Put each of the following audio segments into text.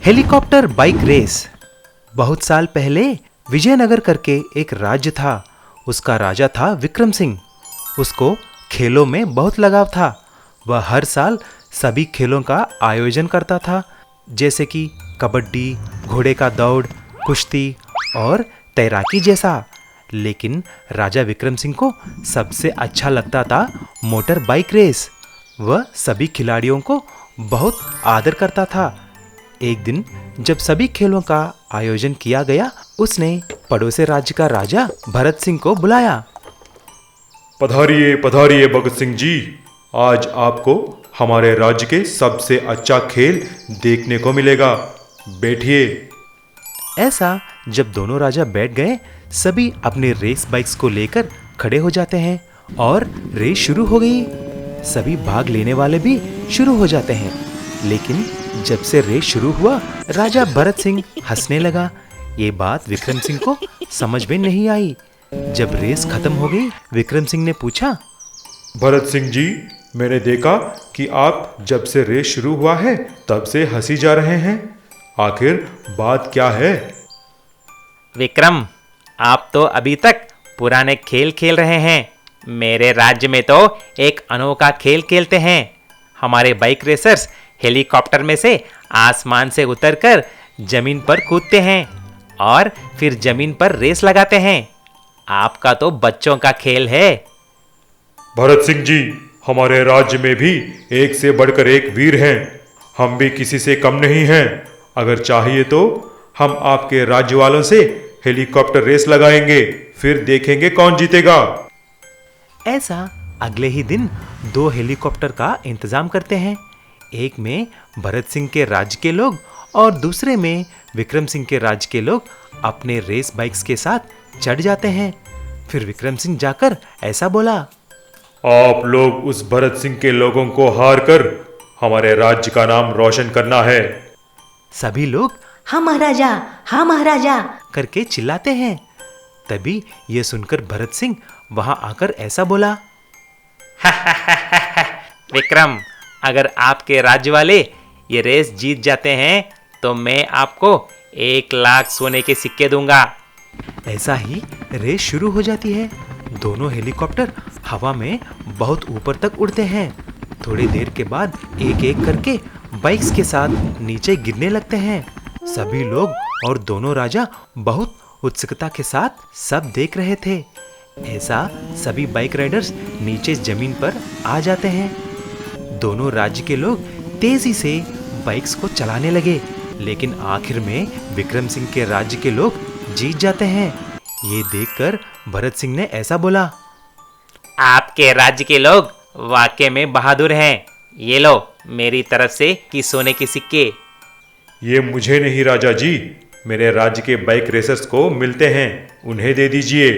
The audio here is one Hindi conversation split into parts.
Helicopter bike race. बहुत साल पहले विजयनगर करके एक राज्य था। उसका राजा था विक्रम सिंह। उसको खेलों में बहुत लगाव था। वह हर साल सभी खेलों का आयोजन करता था, जैसे कि कबड्डी, घोड़े का दौड़, कुश्ती और तैराकी जैसा। लेकिन राजा विक्रम सिंह को सबसे अच्छा लगता था मोटर बाइक रेस। वह सभी खिलाड़ियों को बहुत आदर करता था। एक दिन जब सभी खेलों का आयोजन किया गया, उसने पड़ोसी राज्य का राजा भरत सिंह को बुलाया। पधारिए पधारिए भगत सिंह जी, आज आपको हमारे राज्य के सबसे अच्छा खेल देखने को मिलेगा। बैठिए। ऐसा जब दोनों राजा बैठ गए, सभी अपने रेस बाइक्स को लेकर खड़े हो जाते हैं और रेस शुरू हो गई। सभी भाग लेने वाले भी शुरू हो जाते हैं। लेकिन जब से रेस शुरू हुआ, राजा भरत सिंह हंसने लगा। ये बात विक्रम सिंह को समझ में नहीं आई। जब रेस खत्म हो गई, विक्रम सिंह ने पूछा, भरत सिंह जी, मैंने देखा कि आप जब से रेस शुरू हुआ है तब से हंसी जा रहे हैं। आखिर बात क्या है? विक्रम, आप तो अभी तक पुराने खेल खेल रहे हैं। मेरे राज्य में तो एक अनोखा खेल खेलते हैं। हमारे बाइक रेसर्स हेलीकॉप्टर में से आसमान से उतरकर जमीन पर कूदते हैं और फिर जमीन पर रेस लगाते हैं। आपका तो बच्चों का खेल है। भरत सिंह जी, हमारे राज्य में भी एक से बढ़कर एक वीर हैं। हम भी किसी से कम नहीं हैं। अगर चाहिए तो हम आपके राज्य वालों से हेलीकॉप्टर रेस लगाएंगे, फिर देखेंगे कौन जीतेगा। ऐसा अगले ही दिन 2 हेलीकॉप्टर का इंतजाम करते हैं। एक में भरत सिंह के राज्य के लोग और दूसरे में विक्रम सिंह के राज्य के लोग अपने रेस बाइक्स के साथ चढ़ जाते हैं। फिर विक्रम सिंह जाकर ऐसा बोला, आप लोग उस भरत सिंह के लोगों को हार कर हमारे राज्य का नाम रोशन करना है। सभी लोग हाँ महाराजा, हाँ महाराजा करके चिल्लाते हैं। तभी ये सुनकर भरत सिंह वहां आकर ऐसा बोला, विक्रम, अगर आपके राज्य वाले ये रेस जीत जाते हैं तो मैं आपको 1 लाख सोने के सिक्के दूंगा। ऐसा ही रेस शुरू हो जाती है। दोनों हेलीकॉप्टर हवा में बहुत ऊपर तक उड़ते हैं। थोड़ी देर के बाद एक एक करके बाइक्स के साथ नीचे गिरने लगते हैं। सभी लोग और दोनों राजा बहुत उत्सुकता के साथ सब देख रहे थे। ऐसा सभी बाइक राइडर्स नीचे जमीन पर आ जाते हैं। दोनों राज्य के लोग तेजी से बाइक्स को चलाने लगे, लेकिन आखिर में विक्रम सिंह के राज्य के लोग जीत जाते हैं। ये देखकर भरत सिंह ने ऐसा बोला, आपके राज्य के लोग वाकई में बहादुर हैं। ये लो मेरी तरफ से कि सोने के सिक्के। ये मुझे नहीं राजा जी, मेरे राज्य के बाइक रेसर्स को मिलते हैं, उन्हें दे दीजिए।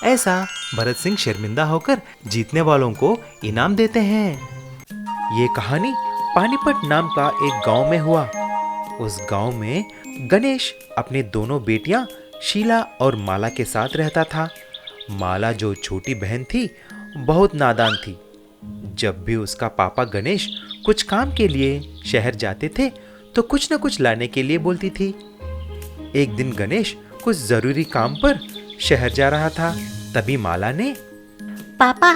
ऐसा भरत सिंह शर्मिंदा होकर जीतने वालों को इनाम देते हैं। ये कहानी पानीपत नाम का एक गांव में हुआ। उस गांव में गणेश अपने दोनों बेटियां शीला और माला के साथ रहता था। माला जो छोटी बहन थी, बहुत नादान थी। जब भी उसका पापा गणेश कुछ काम के लिए शहर जाते थे तो कुछ न कुछ लाने के लिए बोलती थी। एक दिन गणेश कुछ जरूरी काम पर शहर जा रहा था। तभी माला ने, पापा,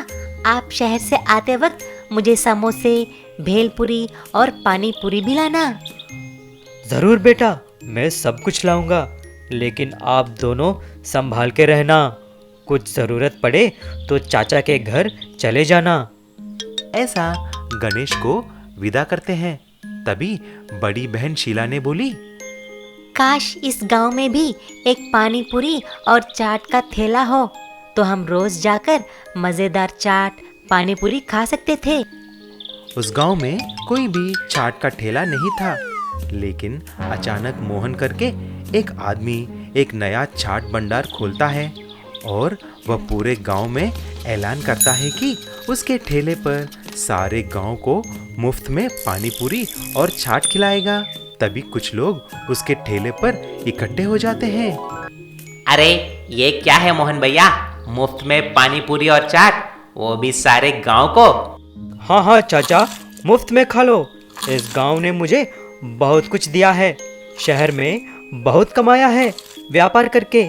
आप शहर से आते वक्त मुझे समोसे, भेलपुरी और पानी पूरी भी लाना। जरूर बेटा, मैं सब कुछ लाऊंगा, लेकिन आप दोनों संभाल के रहना। कुछ जरूरत पड़े तो चाचा के घर चले जाना। ऐसा गणेश को विदा करते हैं। तभी बड़ी बहन शीला ने बोली, काश इस गांव में भी एक पानी पूरी और चाट का ठेला हो तो हम रोज जाकर मजेदार चाट, पानी पूरी खा सकते थे। उस गांव में कोई भी चाट का ठेला नहीं था। लेकिन अचानक मोहन करके एक आदमी एक नया चाट भंडार खोलता है और वह पूरे गांव में ऐलान करता है कि उसके ठेले पर सारे गांव को मुफ्त में पानी पूरी और चाट खिलाएगा। तभी कुछ लोग उसके ठेले पर इकट्ठे हो जाते हैं। अरे ये क्या है मोहन भैया, मुफ्त में पानी पूरी और चाट, वो भी सारे गांव को? हाँ हाँ चाचा, मुफ्त में खा लो। इस गांव ने मुझे बहुत कुछ दिया है, शहर में बहुत कमाया है व्यापार करके,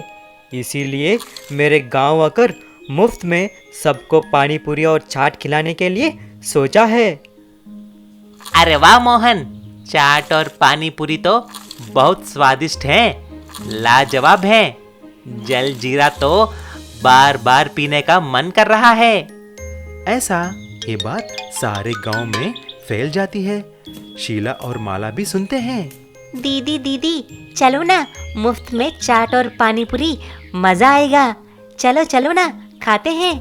इसीलिए मेरे गांव आकर मुफ्त में सबको पानी पूरी और चाट खिलाने के लिए सोचा है। अरे वाह मोहन, चाट और पानी पूरी तो बहुत स्वादिष्ट हैं, लाजवाब हैं। जल जीरा तो बार बार पीने का मन कर रहा है। ऐसा ये बात सारे गांव में फैल जाती है। शीला और माला भी सुनते हैं। दीदी दीदी, चलो ना, मुफ्त में चाट और पानी पूरी, मजा आएगा। चलो चलो ना, खाते हैं।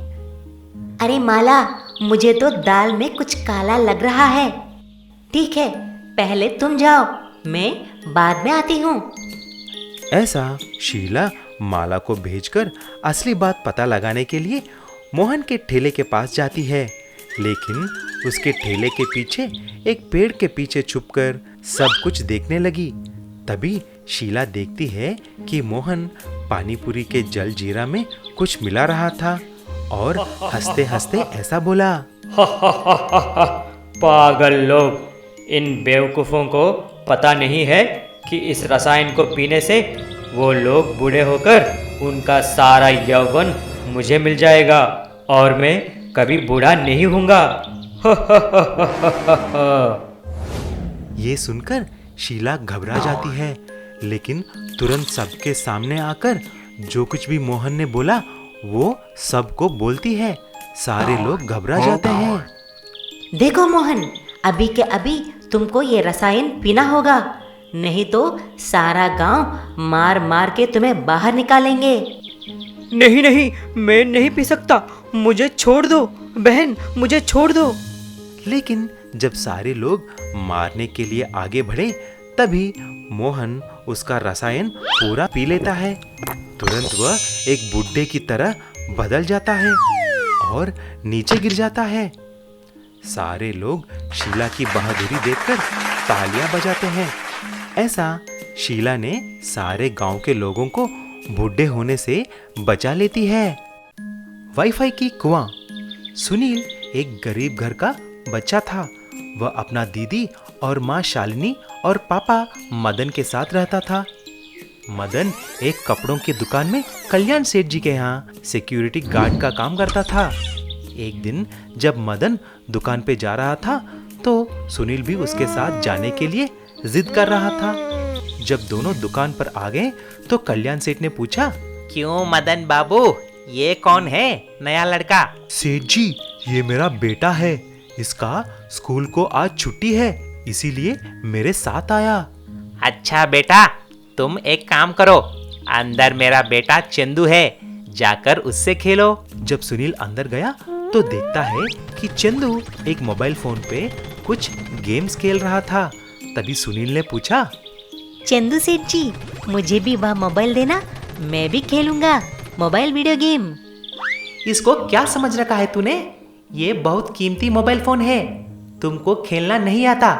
अरे माला, मुझे तो दाल में कुछ काला लग रहा है। ठीक है, पहले तुम जाओ, मैं बाद में आती हूँ। ऐसा शीला माला को भेजकर असली बात पता लगाने के लिए मोहन के ठेले के पास जाती है, लेकिन उसके ठेले के पीछे एक पेड़ के पीछे छुपकर सब कुछ देखने लगी। तभी शीला देखती है कि मोहन पानीपुरी के जल जीरा में कुछ मिला रहा था और हंसते हंसते ऐसा बोला, पागल लोग, इन बेवकूफ़ों को पता नहीं है कि इस रसायन को पीने से वो लोग बूढ़े होकर उनका सारा यौवन मुझे मिल जाएगा और मैं कभी बूढ़ा नहीं होऊंगा। ये सुनकर शीला घबरा जाती है, लेकिन तुरंत सबके सामने आकर जो कुछ भी मोहन ने बोला वो सबको बोलती है। सारे लोग घबरा जाते हैं। देखो मोहन, अभी के अभी तुमको ये रसायन पीना होगा, नहीं तो सारा गांव मार मार के तुम्हें बाहर निकालेंगे। नहीं नहीं, मैं नहीं पी सकता, मुझे छोड़ दो बहन, मुझे छोड़ दो। लेकिन जब सारे लोग मारने के लिए आगे बढ़े तभी मोहन उसका रसायन पूरा पी लेता है। तुरंत वह एक बुड्ढे की तरह बदल जाता है और नीचे गिर जाता है। सारे लोग शीला की बहादुरी देखकर तालियां बजाते हैं। ऐसा शीला ने सारे गांव के लोगों को बूढ़े होने से बचा लेती है। वाईफाई की कुआं। सुनील एक गरीब घर का बच्चा था। वह अपना दीदी और माँ शालिनी और पापा मदन के साथ रहता था। मदन एक कपड़ों की दुकान में कल्याण सेठ जी के यहाँ सिक्योरिटी गार्ड का काम करता था। एक दिन जब मदन दुकान पे जा रहा था तो सुनील भी उसके साथ जाने के लिए जिद कर रहा था। जब दोनों दुकान पर आ गए तो कल्याण सेठ ने पूछा, क्यों मदन बाबू, ये कौन है नया लड़का? सेठ जी, ये मेरा बेटा है। इसका स्कूल को आज छुट्टी है, इसीलिए मेरे साथ आया। अच्छा बेटा, तुम एक काम करो, अंदर मेरा बेटा चंदू है, जाकर उससे खेलो। जब सुनील अंदर गया तो देखता है कि चंदू एक मोबाइल फोन पे कुछ गेम्स खेल रहा था। तभी सुनील ने पूछा, चंदू सेठ जी, मुझे भी वह मोबाइल देना, मैं भी खेलूंगा मोबाइल वीडियो गेम। इसको क्या समझ रखा है तूने? ये बहुत कीमती मोबाइल फोन है, तुमको खेलना नहीं आता,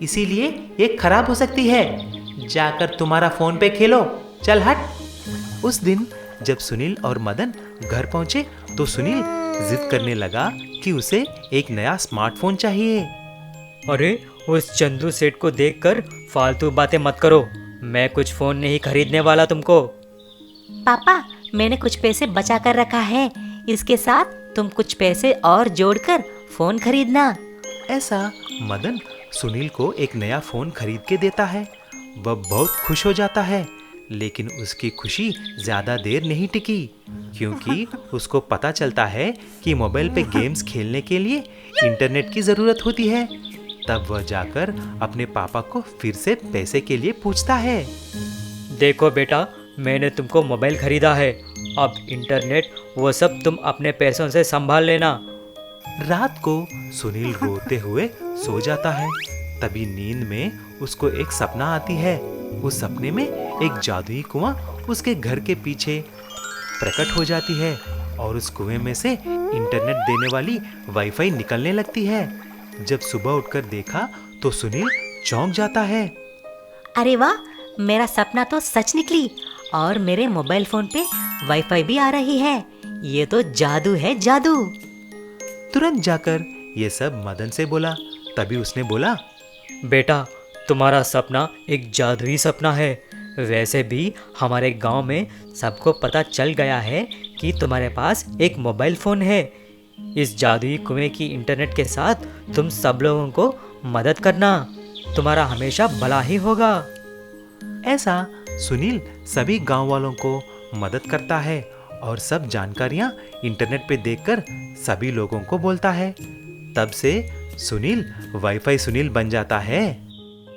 इसीलिए ये खराब हो सकती है। जाकर तुम्हारा फोन पे खेलो, चल हट। उस दिन जब सुनील और मदन घर पहुंचे तो सुनील जिद करने लगा कि उसे एक नया स्मार्टफोन चाहिए। अरे उस चंदू सेठ को देखकर फालतू बातें मत करो, मैं कुछ फोन नहीं खरीदने वाला तुमको। पापा, मैंने कुछ पैसे बचा कर रखा है, इसके साथ तुम कुछ पैसे और जोड़कर फोन खरीदना। ऐसा मदन सुनील को एक नया फोन खरीद के देता है। वह बहुत खुश हो जाता है, लेकिन उसकी खुशी ज्यादा देर नहीं टिकी, क्योंकि उसको पता चलता है कि मोबाइल पे गेम्स खेलने के लिए इंटरनेट की जरूरत होती है। तब वह जाकर अपने पापा को फिर से पैसे के लिए पूछता है। देखो बेटा, मैंने तुमको मोबाइल खरीदा है, अब इंटरनेट वो सब तुम अपने पैसों से संभाल लेना। रात को सुनील रोते हुए सो जाता है। तभी नींद में उसको एक सपना आती है। उस सपने में एक जादुई कुआं उसके घर के पीछे प्रकट हो जाती है और उस कुएं में से इंटरनेट देने वाली वाईफाई निकलने लगती है। जब सुबह उठकर देखा तो सुनील चौंक जाता है। अरे वाह, मेरा सपना तो सच निकली और मेरे मोबाइल फोन पे वाईफाई भी आ रही है। ये तो जादू है, जादू। तुरंत जाकर ये सब मदन से बोला। तभी उसने बोला, बेटा, तुम्हारा सपना एक जादुई सपना है। वैसे भी हमारे गांव में सबको पता चल गया है कि तुम्हारे पास एक मोबाइल फ़ोन है। इस जादुई कुएं की इंटरनेट के साथ तुम सब लोगों को मदद करना, तुम्हारा हमेशा भला ही होगा। ऐसा सुनील सभी गांव वालों को मदद करता है और सब जानकारियां इंटरनेट पे देखकर सभी लोगों को बोलता है। तब से सुनील वाईफाई सुनील बन जाता है।